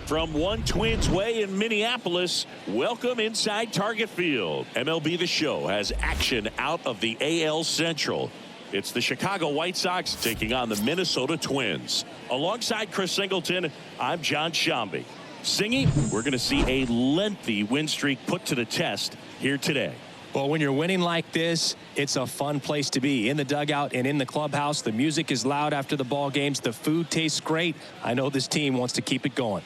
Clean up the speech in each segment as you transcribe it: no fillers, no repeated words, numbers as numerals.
From one Twins way in Minneapolis, welcome inside Target Field. MLB The Show has action out of the AL Central. It's the Chicago White Sox taking on the Minnesota Twins. Alongside Chris Singleton, I'm John Shambi. Singy, we're going to see a lengthy win streak put to the test here today. Well, when you're winning like this, it's a fun place to be. In the dugout and in the clubhouse, the music is loud after the ball games. The food tastes great. I know this team wants to keep it going.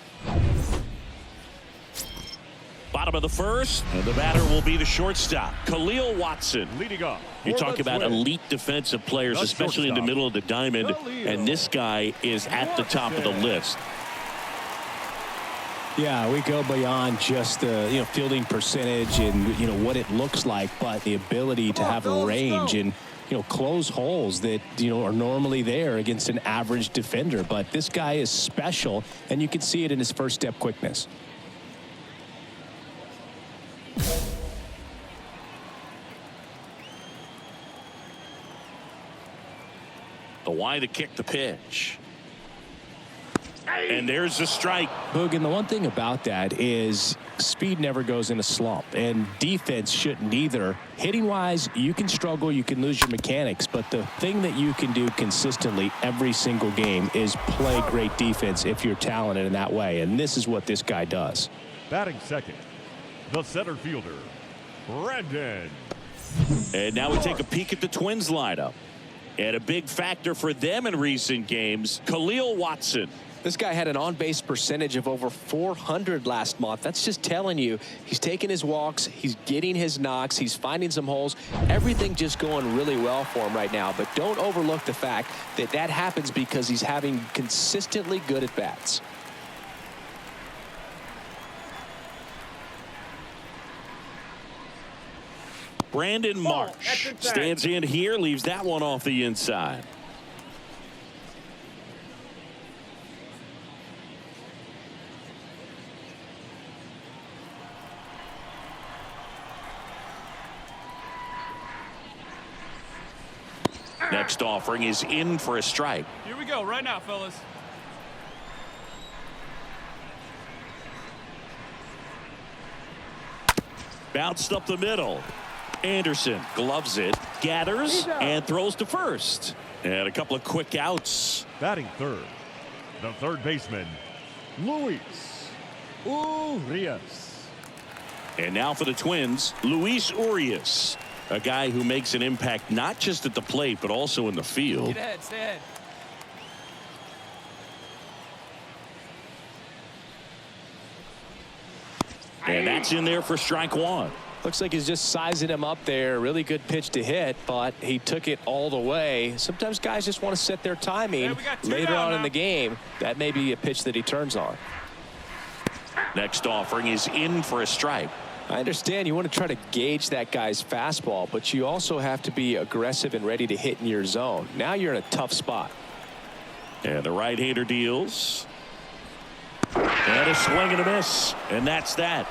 Bottom of the first, and the batter will be the shortstop, Khalil Watson. Leading off. You talk about elite defensive players, especially in the middle of the diamond, and this guy is at the top of the list. Yeah, we go beyond just the fielding percentage and what it looks like, but the ability to have a range and close holes that are normally there against an average defender. But this guy is special, and you can see it in his first step quickness. The wide to kick the pitch. And there's the strike. Boog, and the one thing about that is speed never goes in a slump, and defense shouldn't either. Hitting wise, you can struggle, you can lose your mechanics, but the thing that you can do consistently every single game is play great defense if you're talented in that way, and this is what this guy does. Batting second, the center fielder, Brandon. And now we take a peek at the Twins lineup. And a big factor for them in recent games, Khalil Watson. This guy had an on-base percentage of over 400 last month. That's just telling you he's taking his walks, he's getting his knocks, he's finding some holes. Everything just going really well for him right now. But don't overlook the fact that that happens because he's having consistently good at-bats. Brandon Marsh stands in here, leaves that one off the inside. Next offering is in for a strike. Here we go right now, fellas. Bounced up the middle. Anderson gloves it, gathers, and throws to first. And a couple of quick outs. Batting third, the third baseman, Luis Urias. And now for the Twins, Luis Urias, a guy who makes an impact not just at the plate, but also in the field. Get ahead, stay ahead. And that's in there for strike one. Looks like he's just sizing him up there. Really good pitch to hit, but he took it all the way. Sometimes guys just want to set their timing later on in the game. That may be a pitch that he turns on. Next offering is in for a strike. I understand you want to try to gauge that guy's fastball, but you also have to be aggressive and ready to hit in your zone. Now you're in a tough spot. And the right-hander deals. And a swing and a miss. And that's that.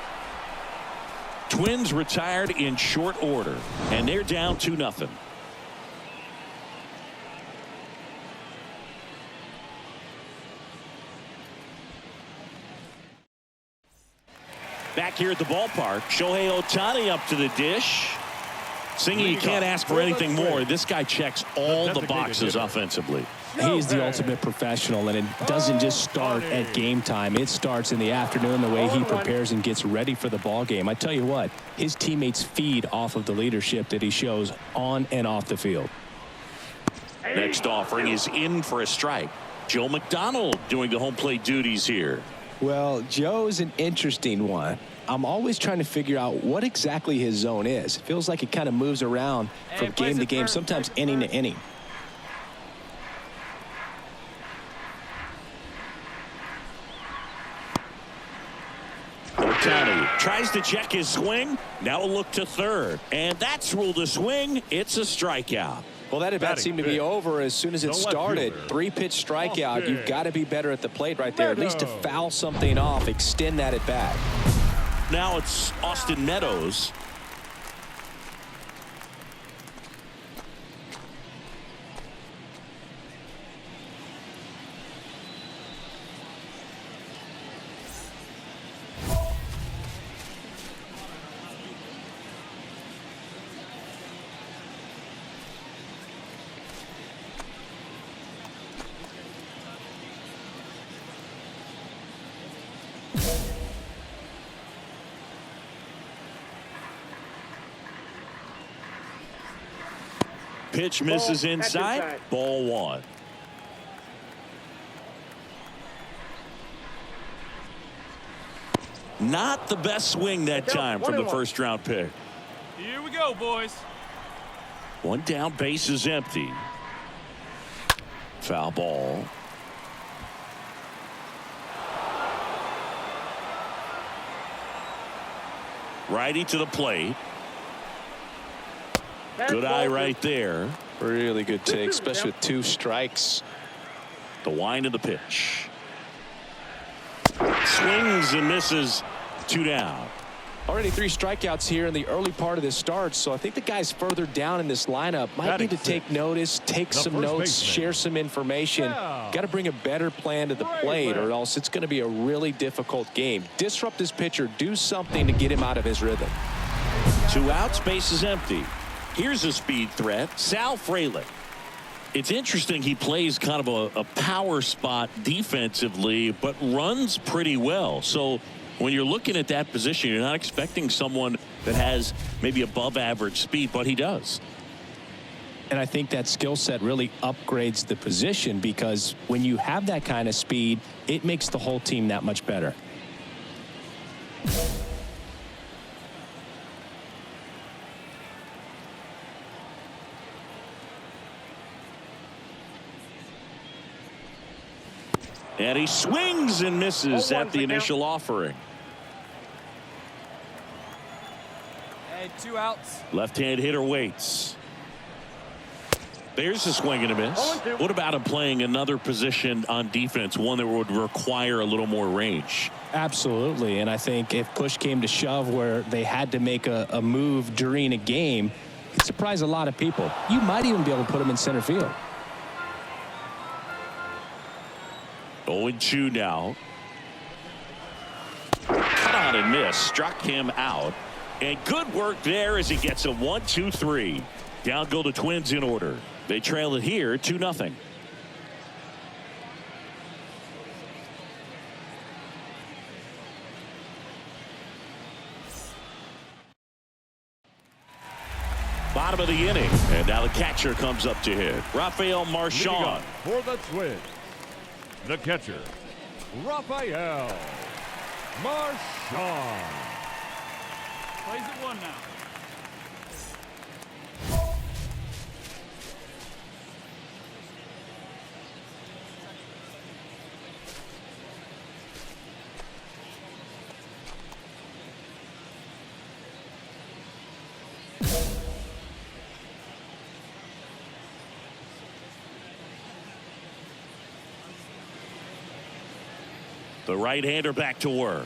Twins retired in short order, and they're down 2-0. Back here at the ballpark, Shohei Ohtani up to the dish. Singy, you can't ask for anything more. This guy checks all the boxes offensively. He's the ultimate professional, and it doesn't just start at game time. It starts in the afternoon, the way he prepares and gets ready for the ball game. I tell you what, his teammates feed off of the leadership that he shows on and off the field. Next offering is in for a strike. Joe McDonald doing the home plate duties here. Well, Joe's an interesting one. I'm always trying to figure out what exactly his zone is. It feels like it kind of moves around from game to game, sometimes inning to inning. Ohtani tries to check his swing. Now a look to third. And that's ruled a swing. It's a strikeout. Well, that at bat seemed to be over as soon as it started. 3-pitch strikeout. You've got to be better at the plate right there, at least to foul something off, extend that at bat. Now it's Austin Meadows. Pitch misses inside. Ball one. Not the best swing that time from the first round pick. Here we go, boys. One down, base is empty. Foul ball. Righty to the plate. Good eye right there. Really good take, especially with 2 strikes. The wind of the pitch. Swings and misses. 2 down. Already 3 strikeouts here in the early part of this start, so I think the guys further down in this lineup might need to take notice, take some notes, share some information. Got to bring a better plan to the plate, or else it's going to be a really difficult game. Disrupt this pitcher, do something to get him out of his rhythm. 2 outs, base is empty. Here's a speed threat, Sal Frelick. It's interesting, he plays kind of a power spot defensively, but runs pretty well. So when you're looking at that position, you're not expecting someone that has maybe above average speed, but he does. And I think that skill set really upgrades the position, because when you have that kind of speed, it makes the whole team that much better. And he swings and misses at the initial offering. Hey, 2 outs. Left-hand hitter waits. There's a swing and a miss. What about him playing another position on defense, one that would require a little more range? Absolutely. And I think if push came to shove where they had to make a move during a game, it'd surprise a lot of people. You might even be able to put him in center field. 0-2 now. Cut on and miss. Struck him out. And good work there as he gets a 1-2-3. Down go the Twins in order. They trail it here 2-0. Bottom of the inning. And now the catcher comes up to hit. Rafael Marchand. For the Twins, the catcher, Rafael Marchand. Plays at 1 now. The right-hander back to work.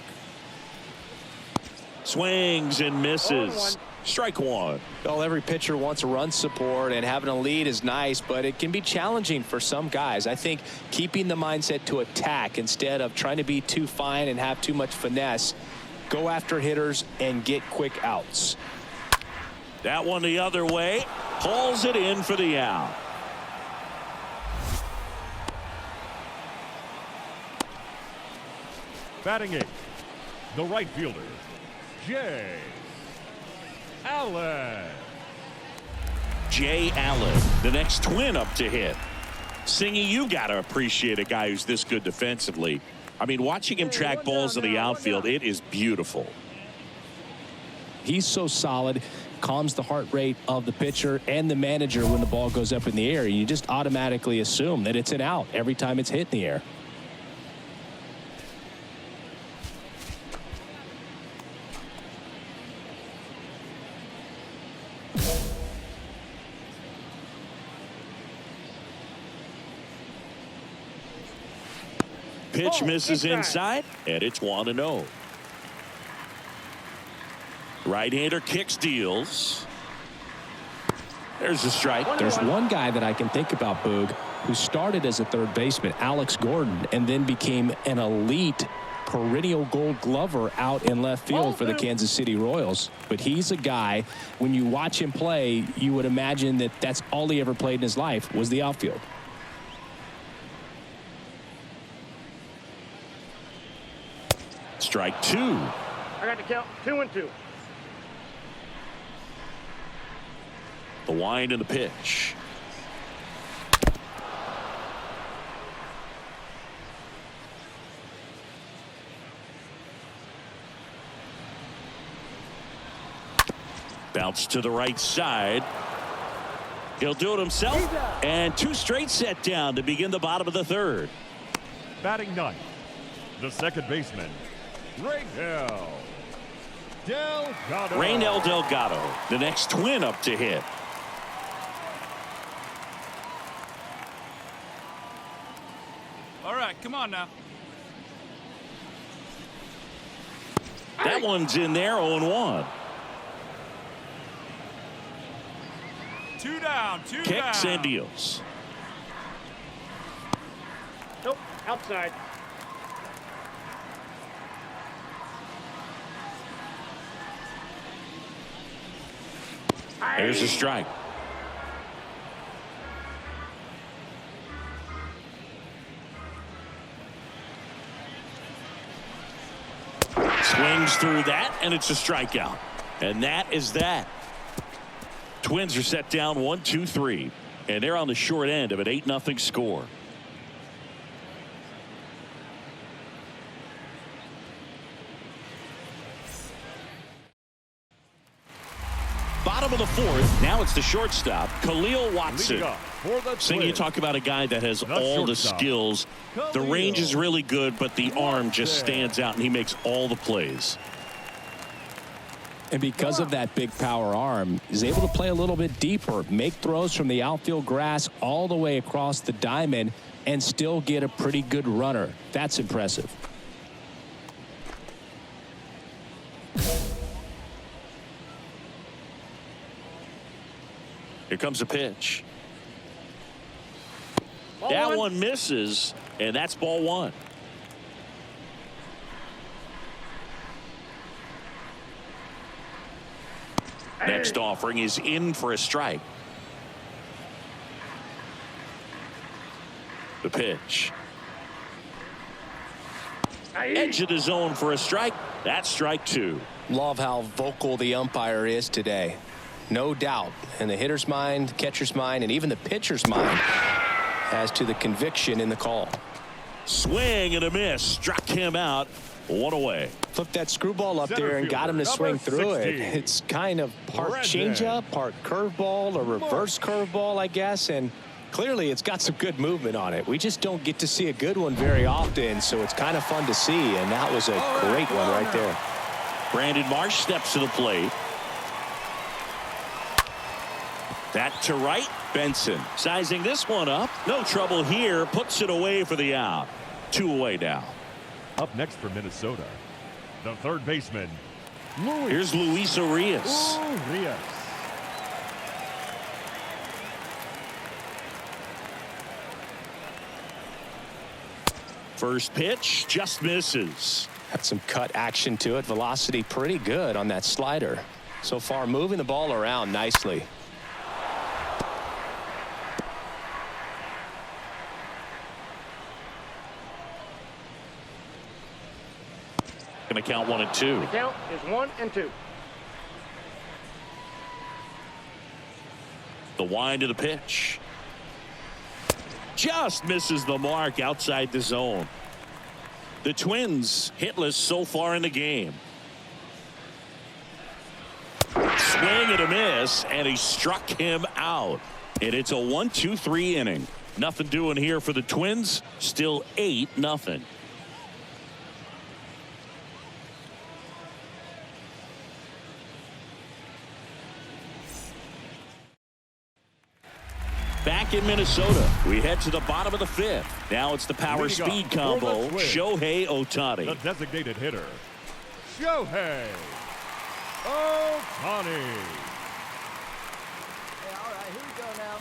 Swings and misses. Strike one. Well, every pitcher wants run support, and having a lead is nice, but it can be challenging for some guys. I think keeping the mindset to attack instead of trying to be too fine and have too much finesse. Go after hitters and get quick outs. That one the other way. Hauls it in for the out. Batting 8th, the right fielder, Jay Allen. Jay Allen, the next Twin up to hit. Singy, you got to appreciate a guy who's this good defensively. I mean, watching him track balls in the outfield, it is beautiful. He's so solid, calms the heart rate of the pitcher and the manager when the ball goes up in the air. You just automatically assume that it's an out every time it's hit in the air. Pitch misses inside, and it's 1-0. Right-hander kicks, deals. There's a strike. There's one guy that I can think about, Boog, who started as a third baseman, Alex Gordon, and then became an elite perennial gold glover out in left field for the Kansas City Royals. But he's a guy, when you watch him play, you would imagine that that's all he ever played in his life was the outfield. Strike two. I got to count 2-2. The wind and the pitch. Bounce to the right side. He'll do it himself. And 2 straight set down to begin the bottom of the 3rd. Batting ninth, the second baseman, Raynel Delgado. Raynel Delgado, the next Twin up to hit. All right, come on now. That one's in there, 0-1. 2 down, 2 down. Kicks and deals. Nope, outside. There's a strike. Swings through that, and it's a strikeout. And that is that. Twins are set down 1-2-3, and they're on the short end of an 8-0 score. Bottom of the 4th. Now it's the shortstop, Khalil Watson. Leading up for the Seeing you Twins, talk about a guy that has The all the shortstop, skills. The Khalil range is really good, but the arm just Watson. stands out, and he makes all the plays. And because of that big power arm, he's able to play a little bit deeper, make throws from the outfield grass all the way across the diamond, and still get a pretty good runner. That's impressive. Here comes a pitch. Ball That 1. one misses, and that's ball 1. Next offering is in for a strike. The pitch. Edge of the zone for a strike. That's strike 2. Love how vocal the umpire is today. No doubt in the hitter's mind, catcher's mind, and even the pitcher's mind as to the conviction in the call. Swing and a miss. Struck him out. 1 away. Flipped that screwball up Center there and got him to fielder, swing number through it. 16. It's kind of part Brendan. changeup, part curveball, or reverse curveball, I guess. And clearly it's got some good movement on it. We just don't get to see a good one very often, so it's kind of fun to see. And that was a great one right there. Brandon Marsh steps to the plate. That to right. Benson sizing this one up. No trouble here. Puts it away for the out. 2 away now. Up next for Minnesota, the third baseman, Here's Luis Arias. Urias. First pitch just misses. Got some cut action to it. Velocity pretty good on that slider. So far moving the ball around nicely. Going to count 1 and 2. The count is 1 and 2. The wind of the pitch. Just misses the mark outside the zone. The Twins hitless so far in the game. Swing and a miss, and he struck him out. And it's a 1-2-3 inning. Nothing doing here for the Twins. Still 8-0. Back in Minnesota, we head to the bottom of the 5th. Now it's the power Leading speed up for combo, the Twins, Shohei the Ohtani. designated hitter, Shohei Ohtani. All right, here we go now.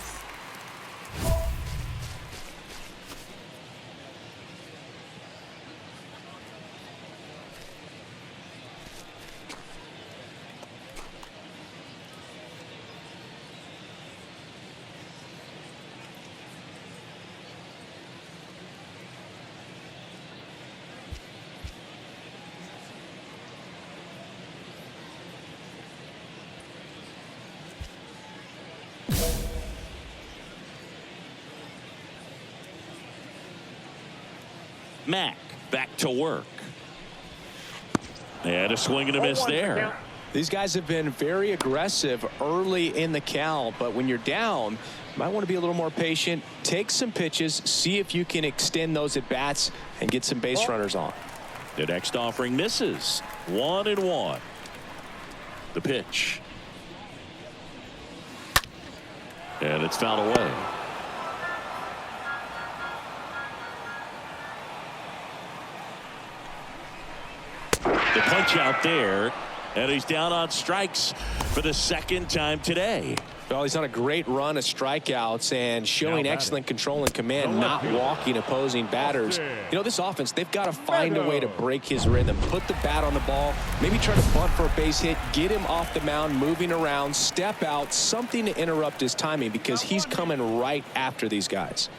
Mack back to work. And a swing and a miss 0-1 there. count. These guys have been very aggressive early in the count, but when you're down, you might want to be a little more patient. Take some pitches, see if you can extend those at bats and get some base runners on. The next offering misses. 1-1. The pitch. And it's fouled away. The punch out there, and he's down on strikes for the second time today. Well, he's on a great run of strikeouts and showing excellent control and command, not walking opposing batters. You know, this offense, they've got to find a way to break his rhythm, put the bat on the ball, maybe try to bunt for a base hit, get him off the mound, moving around, step out, something to interrupt his timing because he's coming right after these guys.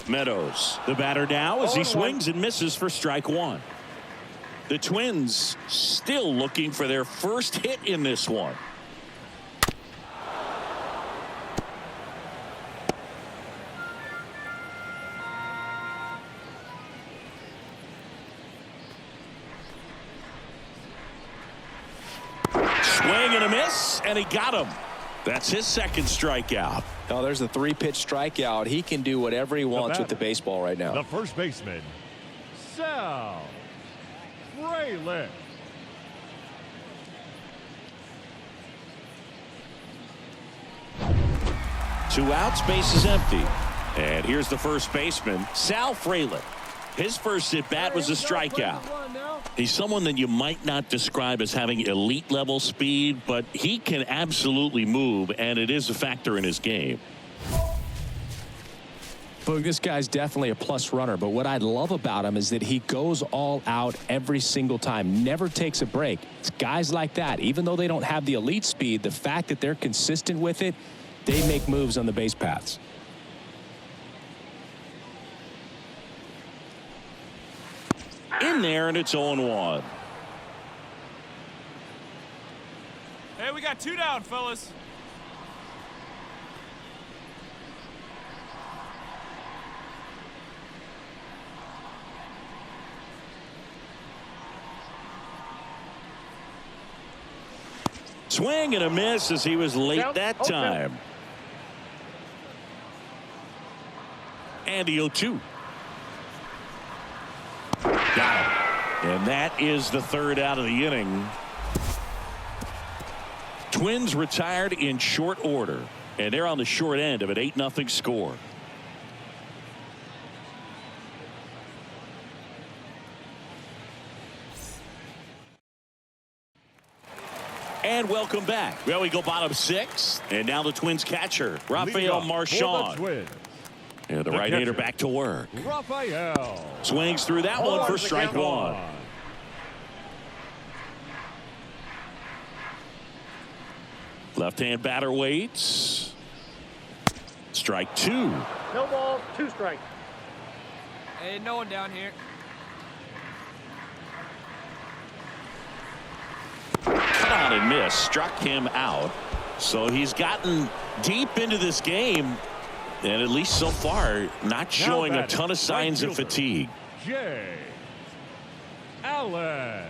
Meadows, the batter now as he swings and misses for strike one. The Twins still looking for their first hit in this one. Swing and a miss, and he got him. That's his second strikeout. Oh, there's the 3-pitch strikeout. He can do whatever he wants with the baseball right now. The first baseman, Sal Frelick. Two outs, base is empty. And here's the first baseman, Sal Frelick. His first at bat was a strikeout. He's someone that you might not describe as having elite level speed, but he can absolutely move, and it is a factor in his game. Boog, this guy's definitely a plus runner, but what I love about him is that he goes all out every single time, never takes a break. It's guys like that, even though they don't have the elite speed, the fact that they're consistent with it, they make moves on the base paths. In there, and it's 0-1. Hey, we got 2 down, fellas. Swing and a miss as he was late that time. And the 0-2. Got him. And that is the third out of the inning. Twins retired in short order, and they're on the short end of an 8-0 score. And welcome back. Well, we go bottom 6, and now the Twins catcher, Rafael Marchand. And the right-hander back to work. Rafael swings through that one for strike one. Left-hand batter waits. Strike 2. No balls, 2 strikes. Hey, no one down here. Cut on and miss. Struck him out. So he's gotten deep into this game. And at least so far, not showing a ton of signs of fatigue. Jay Allen.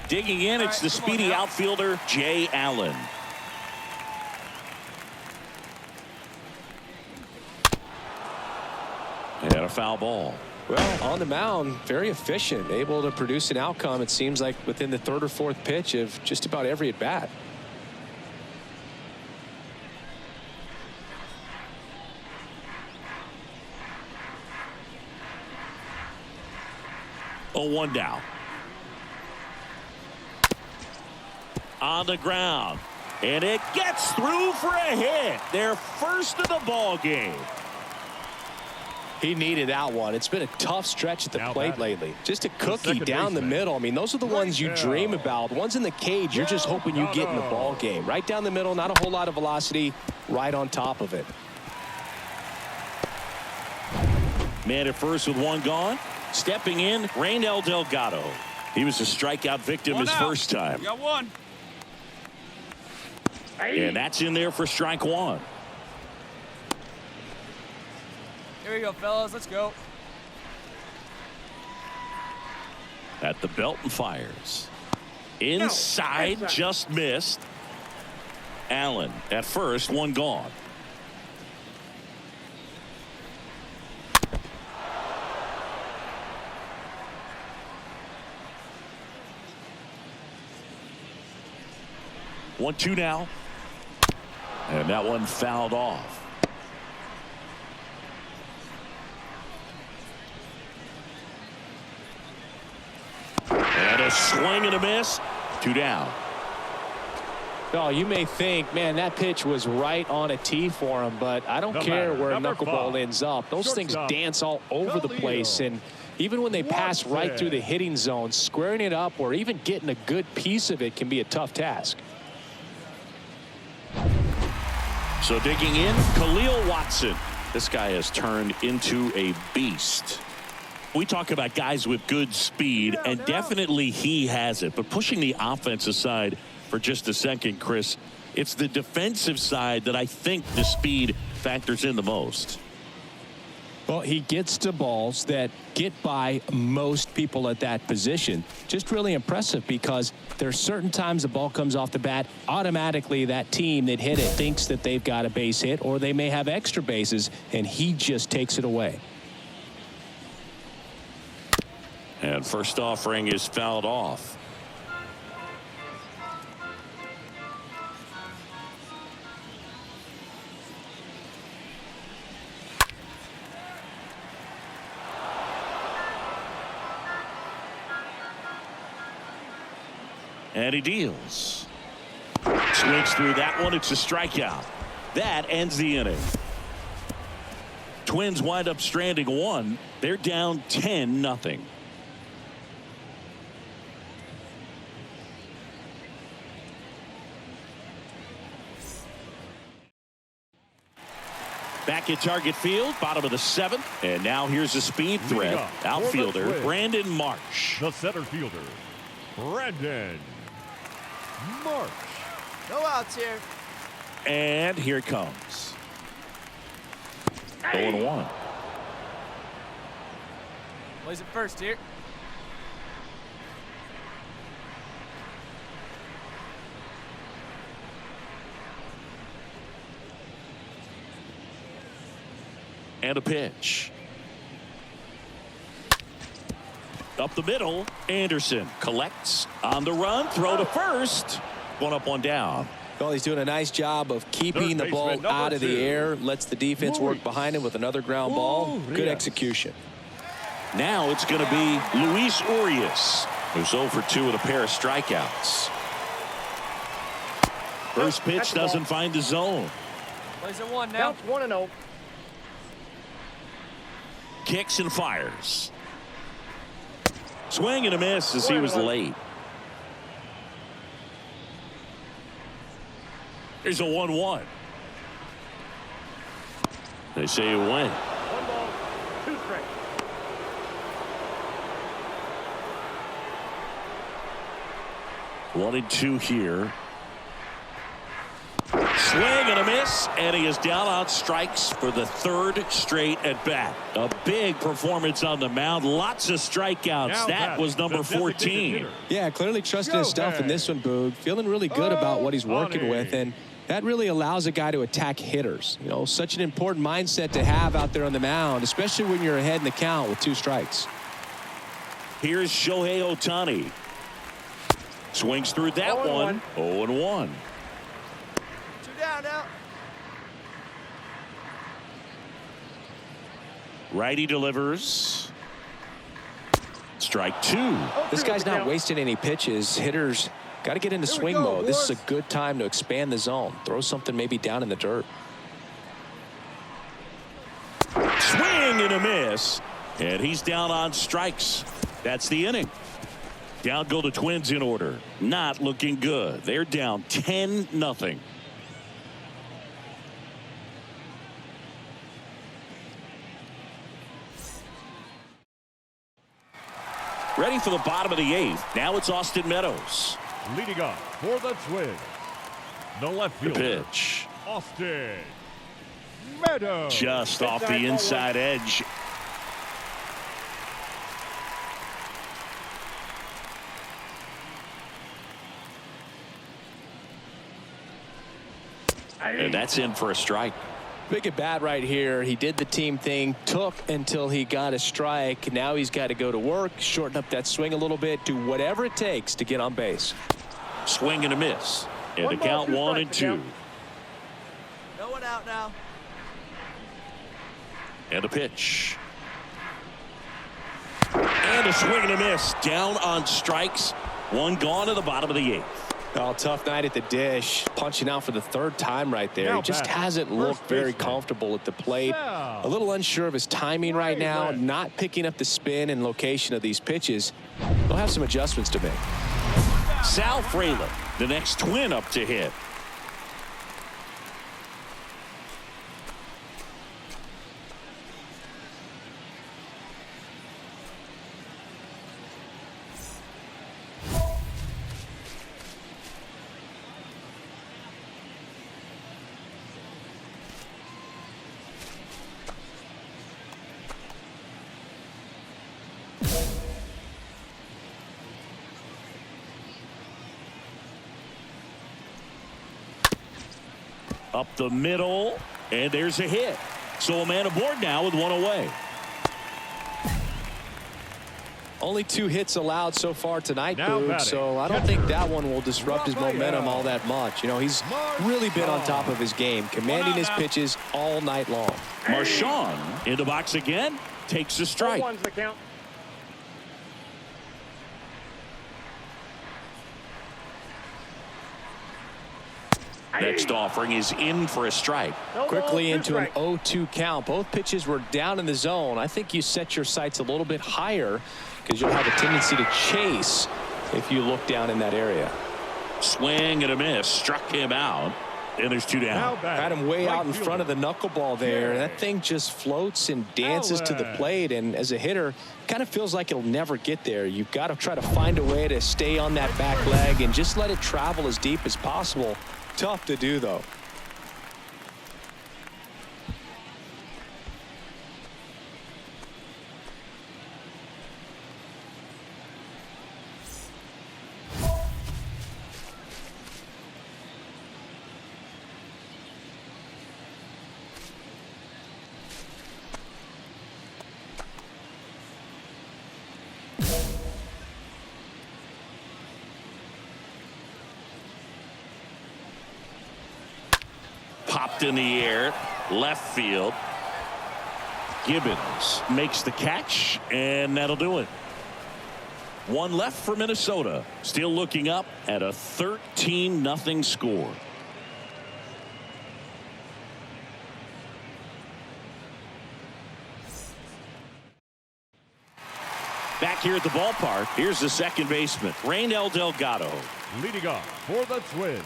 Digging in, it's the speedy outfielder, Jay Allen. And a foul ball. Well, on the mound, very efficient, able to produce an outcome, it seems like, within the 3rd or 4th pitch of just about every at-bat. Oh, 1 down. On the ground. And it gets through for a hit. Their first of the ball game. He needed that one. It's been a tough stretch at the plate lately. Just a cookie down the middle. I mean, those are the ones you dream about. Ones in the cage, you're just hoping you get in the ball game. Right down the middle, not a whole lot of velocity, right on top of it. Man at first with one gone. Stepping in, Raynel Delgado. He was a strikeout victim his first time. Got one. And that's in there for strike one. Here we go, fellas. Let's go. At the belt and fires. Inside, just missed. Allen at first, one gone. One, two now. And that one fouled off. And a swing and a miss. Two down. Oh, you may think, man, that pitch was right on a tee for him, but I don't care where a knuckleball ends up. Those things dance all over the place, and even when they pass right through the hitting zone, squaring it up or even getting a good piece of it can be a tough task. So digging in, Khalil Watson. This guy has turned into a beast. We talk about guys with good speed, and definitely he has it. But pushing the offense aside for just a second, Chris, it's the defensive side that I think the speed factors in the most. Well, he gets to balls that get by most people at that position. Just really impressive because there are certain times the ball comes off the bat, automatically that team that hit it thinks that they've got a base hit or they may have extra bases, and he just takes it away. And first offering is fouled off. And he deals. Swings through that one. It's a strikeout. That ends the inning. Twins wind up stranding one. They're down 10-0. Back at Target Field, bottom of the seventh. And now here's a speed threat. Outfielder Brandon Marsh. The center fielder, Brandon Marsh. No outs here. And here it comes. 0-1. Plays it first here. And a pitch. Up the middle, Anderson collects on the run, throw to first. One up, one down. Well, he's doing a nice job of keeping the ball out of the air, lets the defense work behind him with another ground ball. Good execution. Now it's going to be Luis Urias, who's 0 for 2 with a pair of strikeouts. First pitch doesn't find the zone. Plays it one now. Counts 1-0. Kicks and fires. Swing and a miss as he was late. Here's a 1-1. They say you win. 1 ball, 2 strikes. One and two here. Swing and a miss, and he is down on strikes for the third straight at bat. A big performance on the mound. Lots of strikeouts. Now that was number 14. Yeah, clearly trusting his stuff in this one, Boog. Feeling really good about what he's working with, and that really allows a guy to attack hitters. You know, such an important mindset to have out there on the mound, especially when you're ahead in the count with 2 strikes. Here's Shohei Ohtani. Swings through that one. 0-1. 2 down now. Righty delivers. Strike 2. This guy's not wasting any pitches. Hitters got to get into swing mode. This is a good time to expand the zone. Throw something maybe down in the dirt. Swing Swing and a miss. And he's down on strikes. That's the inning. Down go the Twins in order. Not looking good. They're down 10-0. Ready for the bottom of the 8th. Now it's Austin Meadows. Leading off for the Twins, the left The fielder, pitch. Austin Meadows. Just off the inside edge. And that's in for a strike. Big at bat right here. He did the team thing, took until he got a strike. Now he's got to go to work, shorten up that swing a little bit, do whatever it takes to get on base. Swing and a miss. And the count 1-2. No one out now. And a pitch. And a swing and a miss. Down on strikes. One gone to the bottom of the 8th. Oh, tough night at the dish. Punching out for the 3rd time right there. He just hasn't looked very comfortable at the plate. A little unsure of his timing right now. Not picking up the spin and location of these pitches. They'll have some adjustments to make. Sal Frelick, the next Twin up to hit. Up the middle, and there's a hit. So a man aboard now with one away. Only 2 hits allowed so far tonight, Now Boog, batting, so I don't think that one will disrupt his momentum all that much. You know, he's really been on top of his game, commanding his pitches all night long. Marchand in the box again, takes a strike. 1's the count. Next offering is in for a strike. Quickly into an 0-2 count. Both pitches were down in the zone. I think you set your sights a little bit higher because you'll have a tendency to chase if you look down in that area. Swing and a miss. Struck him out. And there's 2 down. Had him way out in front of the knuckleball there. That thing just floats and dances to the plate. And as a hitter, kind of feels like it'll never get there. You've got to try to find a way to stay on that back leg and just let it travel as deep as possible. Tough to do, though. Popped in the air, left field. Gibbons makes the catch, and that'll do it. 1 left for Minnesota. Still looking up at a 13-0 score. Back here at the ballpark, here's the second baseman, Raynel Delgado. Leading off for the Twins,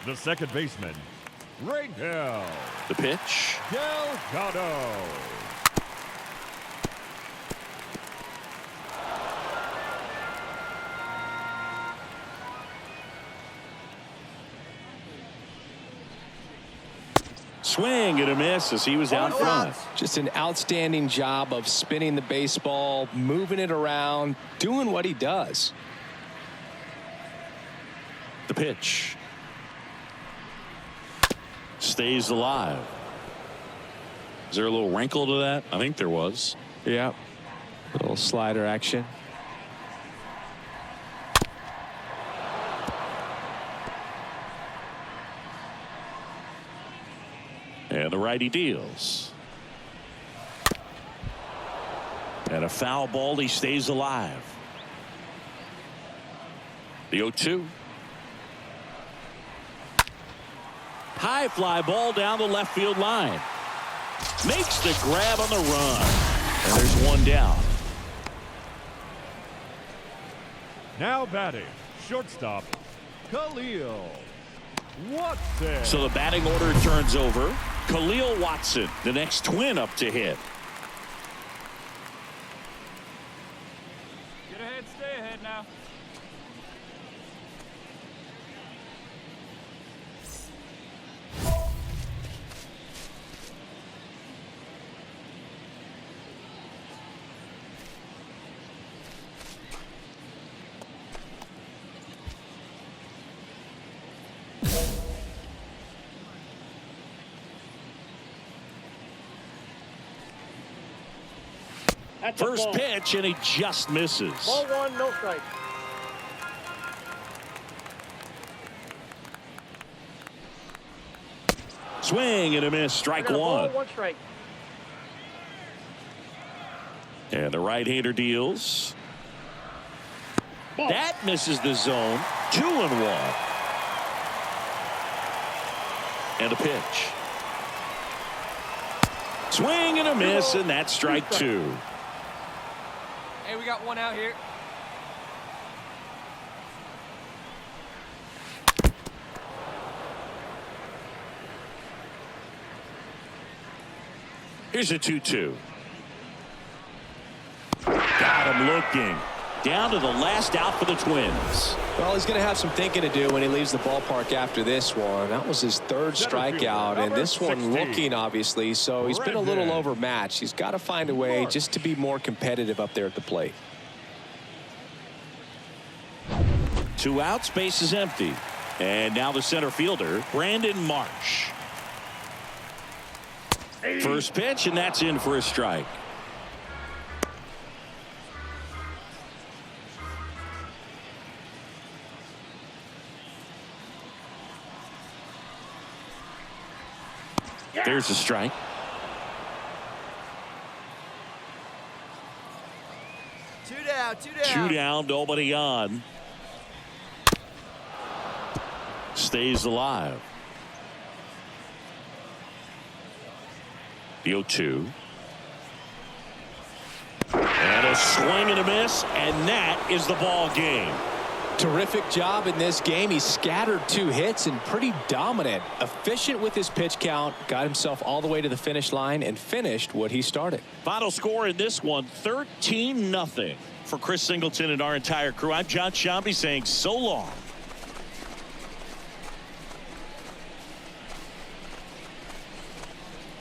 the second baseman, Raynel The pitch. Delgado. Swing and a miss as he was out front. Just an outstanding job of spinning the baseball, moving it around, doing what he does. The pitch. Stays alive. Is there a little wrinkle to that? I think there was. Yeah. Little slider action. And the righty deals. And a foul ball. He stays alive. The 0-2. High fly ball down the left field line. Makes the grab on the run. And there's one down. Now batting, shortstop, Khalil Watson. So the batting order turns over. Khalil Watson, the next Twin up to hit. Get ahead, stay ahead now. That's First pitch, and he just misses. Ball one, no strike. Swing and a miss, strike one. Ball one strike. And the right-hander deals. Ball. That misses the zone. 2-1. And a pitch. Swing and a miss, and that's strike two. Hey, we got one out here. Here's a 2-2. Got him looking. Down to the last out for the Twins. Well, he's going to have some thinking to do when he leaves the ballpark after this one. That was his third strikeout, and this one looking, obviously, so he's been a little overmatched. He's got to find a way just to be more competitive up there at the plate. 2 outs, base is empty. And now the center fielder, Brandon Marsh. First pitch, and that's in for a strike. There's a strike. Two down, two down. 2 down, nobody on. Stays alive. The 0-2. And a swing and a miss, and that is the ball game. Terrific job in this game. He scattered 2 hits and pretty dominant. Efficient with his pitch count. Got himself all the way to the finish line and finished what he started. Final score in this one, 13-0. For Chris Singleton and our entire crew, I'm John Shambi saying so long.